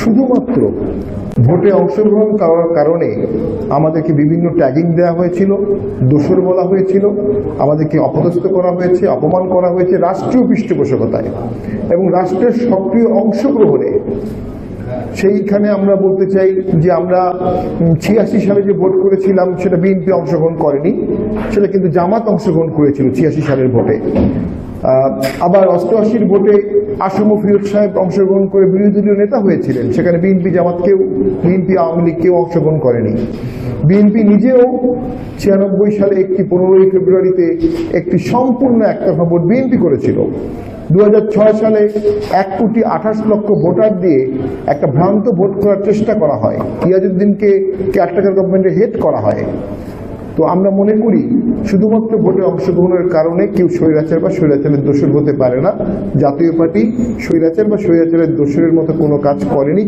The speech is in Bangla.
শুধুমাত্র ভোটে অংশগ্রহণ করার কারণে আমাদেরকে বিভিন্ন ট্যাগিং দেওয়া হয়েছিল, দোষর বলা হয়েছিল, আমাদেরকে অপদস্থ করা হয়েছে, অপমান করা হয়েছে রাষ্ট্রীয় পৃষ্ঠপোষকতায় এবং রাষ্ট্রের সক্রিয় অংশগ্রহণে। সেইখানে আমরা বলতে চাই যে আমরা 86 সালে যে ভোট করেছিলাম সেটা বিএনপি অংশগ্রহণ করেনি, সেটা কিন্তু জামাত অংশগ্রহণ করেছিল 86 সালের ভোটে। আবার 88 ভোটে আসম ফিরোজ সাহেব অংশগ্রহণ করে বিরোধী দলীয় নেতা হয়েছিলেন, সেখানে বিএনপি বিএনপি আওয়ামী লীগ কেউ অংশগ্রহণ করেনি। বিএনপি নিজেও 96 সালে 15 ফেব্রুয়ারিতে একটি সম্পূর্ণ একতরফা ভোট বিএনপি করেছিল। 2006 সালে 1,28,00,000 ভোটার দিয়ে একটা ভ্রান্ত ভোট করার চেষ্টা করা হয়, ইয়াজউদ্দিনকে কেয়ারটেকার গভর্নমেন্টে হেড করা হয়। তো আমরা মনে করি শুধুমাত্র ভোটে অংশগ্রহণের কারণে কেউ স্বৈরাচার বা স্বৈরাচারের দোষর হতে পারে না। জাতীয় পার্টি স্বৈরাচার বা স্বৈরাচারের দোষরের মতো কোনো কাজ করেনি।